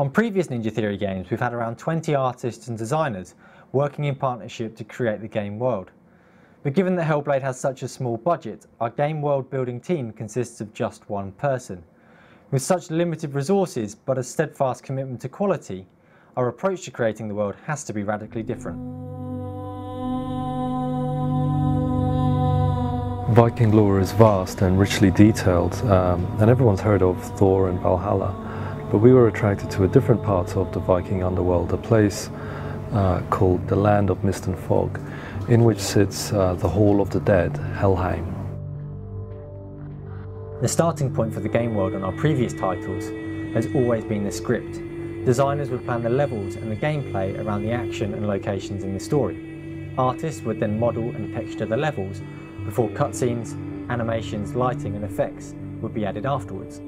On previous Ninja Theory games, we've had around 20 artists and designers working in partnership to create the game world. But given that Hellblade has such a small budget, our game world building team consists of just one person. With such limited resources but a steadfast commitment to quality, our approach to creating the world has to be radically different. Viking lore is vast and richly detailed, and everyone's heard of Thor and Valhalla. But we were attracted to a different part of the Viking underworld, a place called the Land of Mist and Fog, in which sits the Hall of the Dead, Helheim. The starting point for the game world on our previous titles has always been the script. Designers would plan the levels and the gameplay around the action and locations in the story. Artists would then model and texture the levels before cutscenes, animations, lighting and effects would be added afterwards.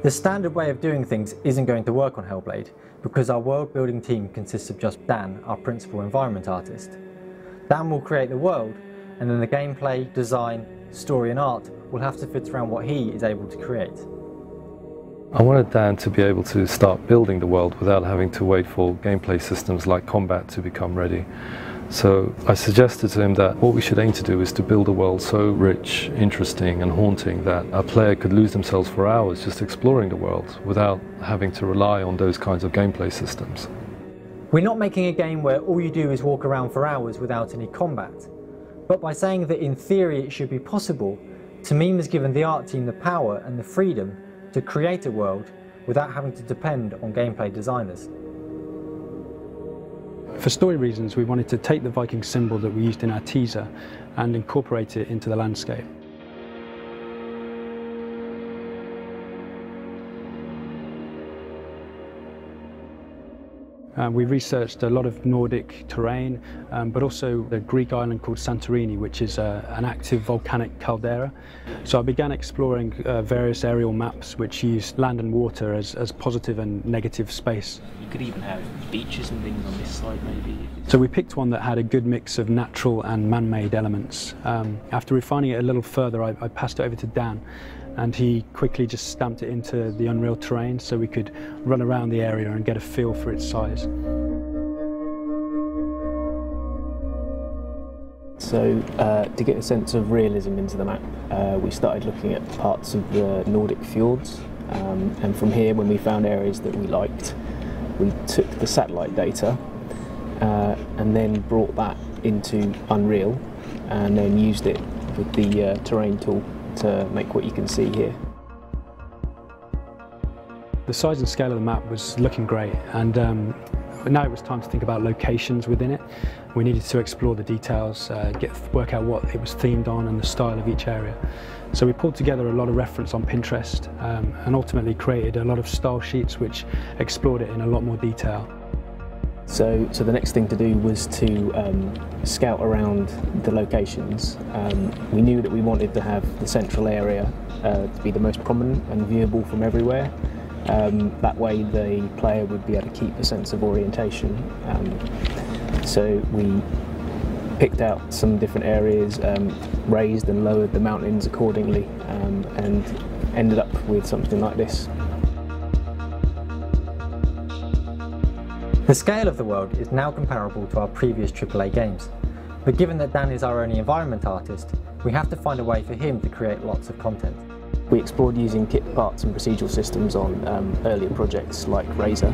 The standard way of doing things isn't going to work on Hellblade because our world building team consists of just Dan, our principal environment artist. Dan will create the world, and then the gameplay, design, story and art will have to fit around what he is able to create. I wanted Dan to be able to start building the world without having to wait for gameplay systems like combat to become ready. So I suggested to him that what we should aim to do is to build a world so rich, interesting and haunting that a player could lose themselves for hours just exploring the world without having to rely on those kinds of gameplay systems. We're not making a game where all you do is walk around for hours without any combat, but by saying that in theory it should be possible, TAMEEM has given the art team the power and the freedom to create a world without having to depend on gameplay designers. For story reasons, we wanted to take the Viking symbol that we used in our teaser and incorporate it into the landscape. We researched a lot of Nordic terrain, but also the Greek island called Santorini, which is an active volcanic caldera. So I began exploring various aerial maps which use land and water as positive and negative space. You could even have beaches and things on this side maybe. So we picked one that had a good mix of natural and man-made elements. After refining it a little further, I passed it over to Dan, and he quickly just stamped it into the Unreal terrain so we could run around the area and get a feel for its size. So to get a sense of realism into the map, we started looking at parts of the Nordic fjords, and from here, when we found areas that we liked, we took the satellite data and then brought that into Unreal and then used it with the terrain tool to make what you can see here. The size and scale of the map was looking great, and now it was time to think about locations within it. We needed to explore the details, work out what it was themed on and the style of each area. So we pulled together a lot of reference on Pinterest and ultimately created a lot of style sheets which explored it in a lot more detail. So the next thing to do was to scout around the locations. We knew that we wanted to have the central area to be the most prominent and viewable from everywhere. That way the player would be able to keep a sense of orientation. So we picked out some different areas, raised and lowered the mountains accordingly, and ended up with something like this. The scale of the world is now comparable to our previous AAA games, but given that Dan is our only environment artist, we have to find a way for him to create lots of content. We explored using kit parts and procedural systems on earlier projects like RAZER.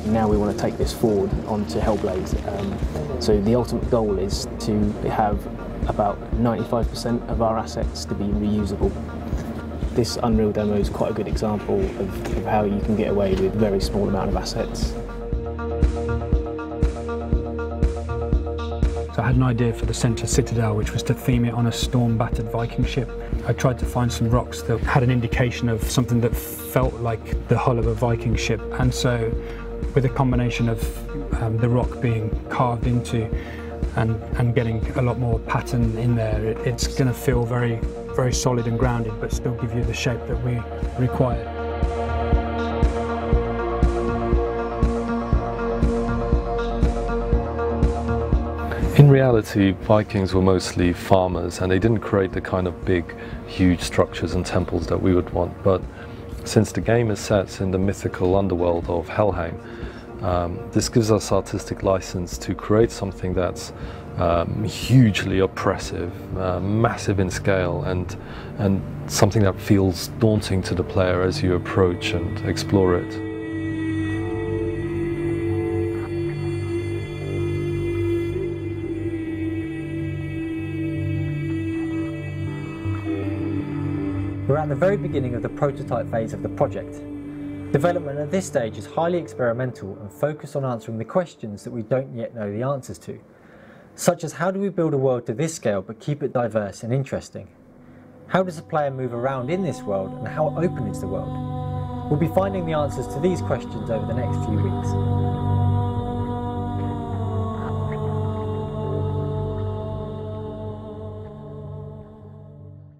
Now we want to take this forward onto Hellblade. So the ultimate goal is to have about 95% of our assets to be reusable. This Unreal demo is quite a good example of how you can get away with a very small amount of assets. So I had an idea for the centre citadel, which was to theme it on a storm-battered Viking ship. I tried to find some rocks that had an indication of something that felt like the hull of a Viking ship, and so with a combination of the rock being carved into and getting a lot more pattern in there, it's going to feel very solid and grounded, but still give you the shape that we require. In In reality, Vikings were mostly farmers, and they didn't create the kind of big, huge structures and temples that we would want. But since the game is set in the mythical underworld of Helheim, this gives us artistic license to create something that's hugely oppressive, massive in scale, and something that feels daunting to the player as you approach and explore it. We're at the very beginning of the prototype phase of the project. Development at this stage is highly experimental and focused on answering the questions that we don't yet know the answers to, such as how do we build a world to this scale but keep it diverse and interesting? How does a player move around in this world, and how open is the world? We'll be finding the answers to these questions over the next few weeks.